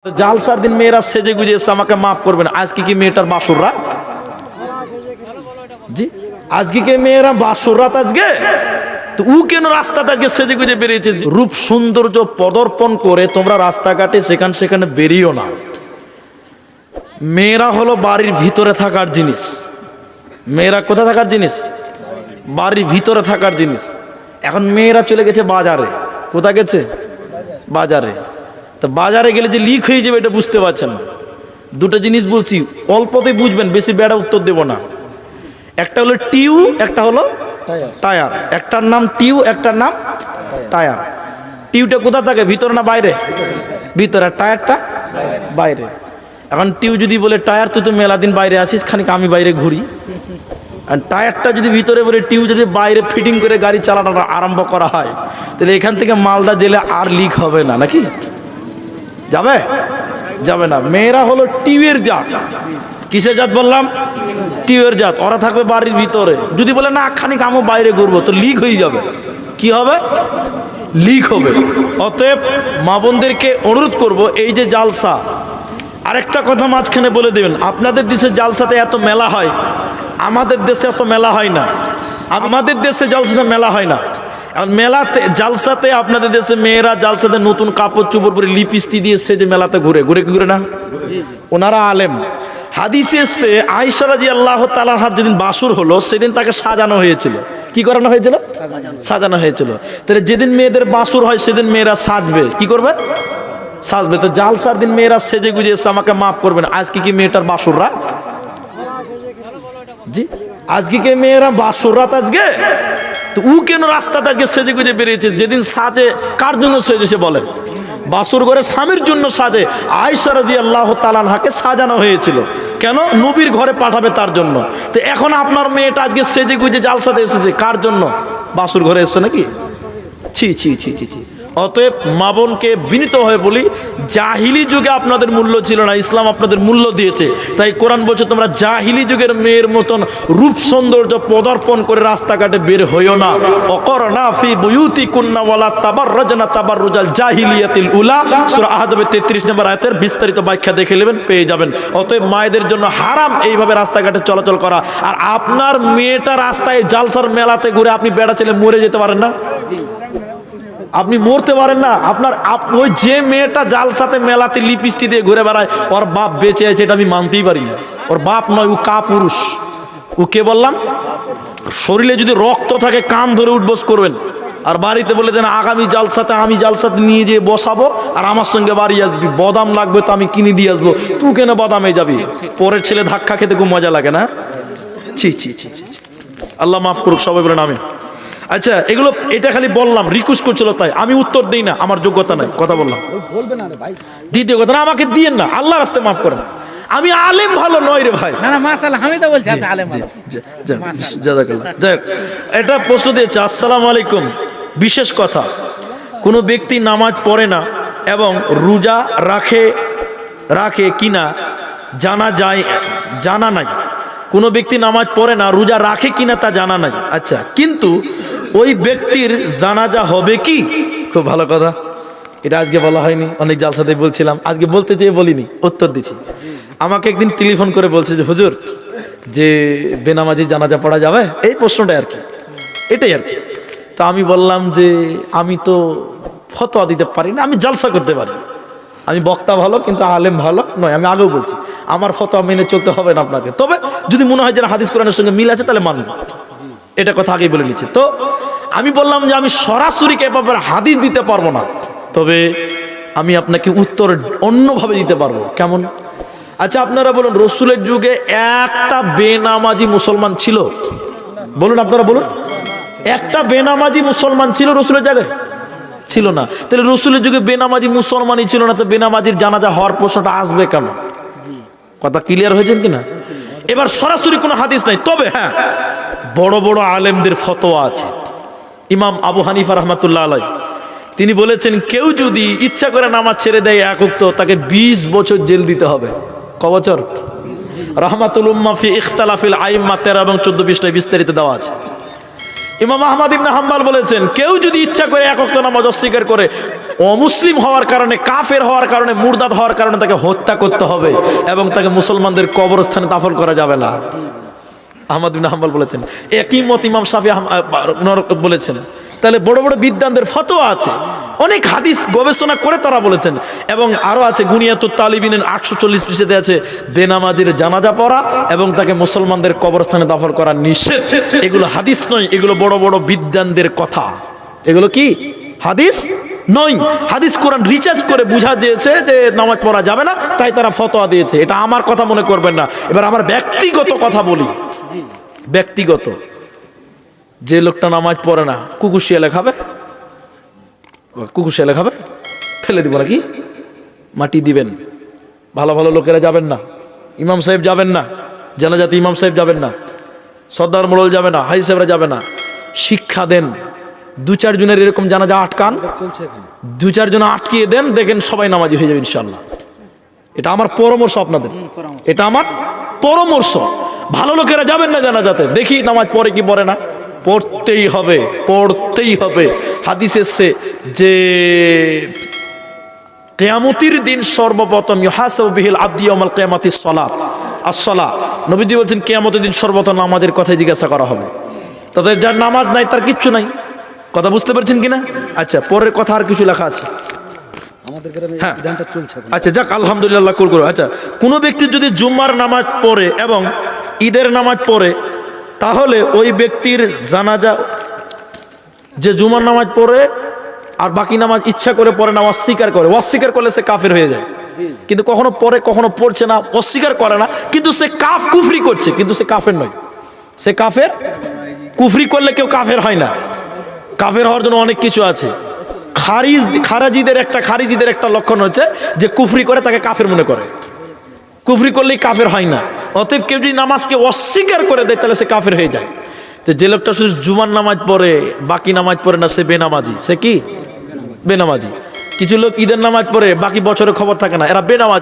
জালসার দিন মেয়েরা সেজে গুজে এসে আমাকে মাফ করবেন। আজকে কি মেয়েটার বাসর রাত? জি, আজকে কি মেয়েরা বাসর রাত? আজকে তো ও কেন রাস্তাতে আজকে সেজে গুজে বেরিয়েছে? রূপ সৌন্দর্য প্রদর্পণ করে তোমরা রাস্তাঘাটে সেখানে বেরিয়েও না। মেয়েরা হলো বাড়ির ভিতরে থাকার জিনিস। মেয়েরা কোথায় থাকার জিনিস? বাড়ির ভিতরে থাকার জিনিস। এখন মেয়েরা চলে গেছে বাজারে। কোথায় গেছে? বাজারে। তো বাজারে গেলে যে লিক হয়ে যাবে এটা বুঝতে পারছেন না। দুটো জিনিস বলছি, অল্পতেই বুঝবেন, বেশি বেড়া উত্তর দেব না। একটা হলো টিউ, একটা হলো টায়ার। একটার নাম টিউ, একটার নাম টায়ার। টিউটা কোথা থাকে? ভিতরে না বাইরে? ভিতরে। টায়ারটা বাইরে। এখন টিউ যদি বলে টায়ার তুই তো মেলা দিন বাইরে আসিস, খানিক আমি বাইরে ঘুরি। আর টায়ারটা যদি ভিতরে বলে, টিউ যদি বাইরে ফিটিং করে গাড়ি চালানো আরম্ভ করা হয়, তাহলে এখান থেকে মালদা জেলে আর লিক হবে না নাকি? যাবে? যাবে না। মেয়েরা হলো টিউয়ের জাত। কিসের জাত বললাম? টিউয়ের জাত। ওরা থাকবে বাড়ির ভিতরে। যদি বলে না খানিক আমি বাইরে ঘুরবো, তো লিক হয়ে যাবে। কি হবে? লিক হবে। অতএব মা বোনদেরকে অনুরোধ করব, এই যে জালসা, আরেকটা কথা মাঝখানে বলে দেবেন, আপনাদের দেশে জালসাতে এত মেলা হয়, আমাদের দেশে এত মেলা হয় না। আমাদের দেশে জালসাতে মেলা হয় না। মেলাতে জালসাতে আপনাদের দেশে মেয়েরা জালসাতে নতুন কাপড় চোপড় পরে লিপস্টিক দিয়ে সেজে মেলাতে ঘুরে ঘুরে না? ওনারা আলেম। হাদিসে এসছে আয়েশা রাদিয়াল্লাহু তাআলা আনহার যেদিন বাসর হলো সেদিন তাকে সাজানো হয়েছিল। কি করানো হয়েছিল? সাজানো হয়েছিল। তাহলে যেদিন মেয়েদের বাসর হয় সেদিন মেয়েরা সাজবে। কি করবে? সাজবে। তো জালসার দিন মেয়েরা সেজে গুজে এসে আমাকে মাফ করবেন। আজকে কি মেয়েটার বাসর রাত? জি, আজকে কি মেয়েরা বাসর রাত? আজকে তো ও কেন রাস্তাতে আজকে সেজে গুজে বেরিয়েছে? যেদিন সাজে কার জন্য সেজেছে বলেন? বাসর ঘরে স্বামীর জন্য সাজে। আয়েশা রাদিয়াল্লাহু তাআলা আনহাকে সাজানো হয়েছিল কেন? নবীর ঘরে পাঠাবে তার জন্য। তো এখন আপনার মেয়েটা আজকে সেজে গুজে জালসাতে এসেছে কার জন্য? বাসর ঘরে এসেছে নাকি? ছি ছি ছি ছি ছি। অতএব মা বোনকে বিনীত হয়ে বলি, জাহিলি যুগে আপনাদের মূল্য ছিল না, ইসলাম আপনাদের মূল্য দিয়েছে। তাই কোরআন বলছে তোমরা জাহিলি যুগের মেয়ের মতন রূপ সৌন্দর্য প্রদর্পণ করে রাস্তাঘাটে বের হইও না। অকরনা ফি বুয়ুতিকুন্না ওয়ালা তাবাররাজনা তাবাররুজাল জাহিলিয়াতিল উলা। সূরা আহজাবের 33 নম্বর আয়াতের বিস্তারিত ব্যাখ্যা দেখে নেবেন, পেয়ে যাবেন। অতএব মায়েদের জন্য হারাম এইভাবে রাস্তাঘাটে চলাচল করা। আর আপনার মেয়েটা রাস্তায় জালসার মেলাতে ঘুরে আপনি বেড়া ছেলে মরে যেতে পারেন না? আপনি মরতে পারেন না। আপনার ওই যে মেয়েটা জালসাতে মেলাতে লিপস্টিক দিয়ে ঘুরে বেড়ায়, ওর বাপ বেঁচে আছে এটা আমি মানতেই পারি না। ওর বাপ নয়, ও কাপুরুষ। ও কে বললাম? শরীরে যদি রক্ত থাকে কান ধরে উঠবস করবেন। আর বাড়িতে বলে দেন আগামী জালসাতে আমি জালসাতে নিয়ে যেয়ে বসাবো আর আমার সঙ্গে বাড়ি আসবি, বাদাম লাগবে তো আমি কিনে দিয়ে আসবো, তুই কেন বাদামে যাবি? পরের ছেলে ধাক্কা খেতে খুব মজা লাগে না? ছি ছি ছি ছি। আল্লাহ মাফ করুক, সবাই বলেন আমিন। আচ্ছা, এগুলো এটা খালি বললাম, রিকোয়েস্ট করছিল তাই আমি উত্তর দেই না, আমার যোগ্যতা নাই, কথা বললাম। দ্বিতীয় কথা, না আমাকে দিয়েন না, আল্লাহর রাস্তায় মাফ করেন। আমি আলেম ভালো নয় রে ভাই। না না মাশাআল্লাহ, আমি তো বলছি আপনি আলেম ভালো। জাযাকাল্লাহ। যাক, এটা প্রশ্ন দিয়েছে। আসসালামু আলাইকুম। বিশেষ কথা, কোনো ব্যক্তি নামাজ পড়ে না এবং রোজা রাখে কিনা জানা নাই। কোনো ব্যক্তি নামাজ পড়ে না, রোজা রাখে কিনা তা জানা নাই। আচ্ছা, কিন্তু ওই ব্যক্তির জানাজা হবে কি? খুব ভালো কথা। এটা আজকে বলা হয়নি, অনেক জালসাতে বলছিলাম, আজকে বলতে চেয়ে বলিনি, উত্তর দিচ্ছি। আমাকে একদিন টেলিফোন করে বলছে যে হুজুর, যে বেনামাজি জানাজা পড়া যাবে? এই প্রশ্নটাই আর কি, এটাই আর কি। তা আমি বললাম যে আমি তো ফতোয়া দিতে পারি না, আমি জালসা করতে পারি। আমি বক্তা ভালো কিন্তু আলেম ভালো নয়, আমি আগেও বলছি। আমার ফতোয়া মেনে চলতে হবে না আপনাকে। তবে যদি মনে হয় যে হাদিস কোরআনের সঙ্গে মিল আছে তাহলে মানব, এটা কথা আগেই বলে নিচ্ছি। তো আমি বললাম যে আমি সরাসরি কে ব্যাপারে হাদিস দিতে পারবো না, তবে আমি আপনাকে উত্তর অন্যভাবে দিতে পারবো। কেমন? আচ্ছা, আপনারা বলুন, রসুলের যুগে একটা বেনামাজি মুসলমান ছিল? বলুন, আপনারা বলুন, একটা বেনামাজি মুসলমান ছিল রসুলের জায়গায়? ছিল না। তাহলে রসুলের যুগে বেনামাজি মুসলমানই ছিল না, তো বেনামাজির জানাজা হওয়ার প্রশ্নটা আসবে কেন? কথা ক্লিয়ার হয়েছেন কিনা? এবার সরাসরি কোনো হাদিস নাই, তবে হ্যাঁ বড় বড় আলেমদের ফতোয়া আছে। ইমাম আবু হানিফা রাহমাতুল্লাহ আলাইহি তিনি বলেছেন, কেউ যদি ইচ্ছা করে নামাজ ছেড়ে দেয় এক ওয়াক্ত, তাকে 20 বছর জেল দিতে হবে। ক বছর? রাহমাতুল উম্মাহ ফি ইখতিলাফিল আইম্মা 13 এবং 14 পৃষ্ঠায় বিস্তারিত দেওয়া আছে। ইমাম আহমদ ইবনে হাম্বল বলেছেন, কেউ যদি ইচ্ছা করে এক ওয়াক্ত নামাজ অস্বীকার করে অমুসলিম হওয়ার কারণে, কাফের হওয়ার কারণে, মুরতাদ হওয়ার কারণে তাকে হত্যা করতে হবে এবং তাকে মুসলমানদের কবরস্থানে দাফন করা যাবে না। আহমদ বিন হাম্বল বলেছেন, একই মত ইমাম শাফি বলেছেন। তাহলে বড় বড় বিদ্বানদের ফতোয়া আছে, অনেক হাদিস গবেষণা করে তারা বলেছেন। এবং আরো আছে গুনিয়াতুত তালিবিনের 840 পৃষ্ঠাতে আছে বেনামাজির জানাজা পড়া এবং তাকে মুসলমানদের কবরস্থানে দাফন করা নিষেধ। এগুলো হাদিস নয়, এগুলো বড় বড় বিদ্বানদের কথা। এগুলো কি হাদিস নয়। হাদিস কোরআন রিসার্চ করে বুঝা দিয়েছে যে নামাজ পড়া যাবে না, তাই তারা ফতোয়া দিয়েছে। এটা আমার কথা মনে করবেন না। এবার আমার ব্যক্তিগত কথা বলি। ব্যক্তিগত, যে লোকটা নামাজ পড়ে না, কুকুর শিয়ালে খাবে? কুকুর শিয়ালে খাবে? ফেলে দিব নাকি? মাটি দিবেন। ভালো ভালো লোকেরা যাবেন না, ইমাম সাহেব যাবেন না, জানাজাতে ইমাম সাহেব যাবেন না, সর্দার মোড়ল যাবে না, হাই সাহেবরা যাবে না। শিক্ষা দেন, 2-4 জনের এরকম জানাজা আটকান, 2-4 জন আটকিয়ে দেন, দেখেন সবাই নামাজি হয়ে যাবে ইনশাল্লাহ। এটা আমার পরামর্শ আপনাদের, এটা আমার পরামর্শ। ভালো লোকেরা যাবেন না জানাজাতে, দেখি নামাজ পড়ে কি পড়ে না। পড়তেই হবে, পড়তেই হবে। হাদিস এসছে যে কিয়ামতের দিন সর্বপ্রথম ইউহাসাবু বিহিল আবদি ইয়াউমাল কিয়ামাতিস সালাত as-সালাত। নবীজি বলেছেন কিয়ামতের দিন সর্বপ্রথম নামাজের কথাই জিজ্ঞাসা করা হবে। তাদের যার নামাজ নাই তার কিচ্ছু নাই। কথা বুঝতে পারছেন কিনা? আচ্ছা, পরের কথা আর কিছু লেখা আছে? আমাদের গ্রামে হ্যাঁ, বিধানটা চলছে। আচ্ছা যাক, আলহামদুলিল্লাহ করো। আচ্ছা, কোনো ব্যক্তি যদি জুম্মার নামাজ পড়ে এবং ঈদের নামাজ পড়ে, তাহলে ওই ব্যক্তির জানাজা, যে জুমার নামাজ পড়ে আর বাকি নামাজ ইচ্ছা করে পড়ে না, অস্বীকার করে, অস্বীকার করলে সে কাফের হয়ে যায়। কিন্তু কখনো পড়ে কখনো পড়ছে না, অস্বীকার করে না, কিন্তু সে কুফরি করছে, কিন্তু সে কাফের নয়। সে কাফের, কুফরি করলে কেউ কাফের হয় না। কাফের হওয়ার জন্য অনেক কিছু আছে। খারিজিদের একটা লক্ষণ হচ্ছে যে কুফরি করে তাকে কাফের মনে করে। কুফরি করলেই কাফের হয় না। অতএব কেউ যদি নামাজকে অস্বীকার করে দেয় তাহলে সে কাফের হয়ে যায়। তো যে লোকটা শুধু জুমার নামাজ পড়ে বাকি নামাজ পড়ে না, সে বেনামাজি। সে কি? বেনামাজি। কিছু লোক ঈদের নামাজ পড়ে বাকি বছরের খবর থাকে না, এরা বেনামাজি।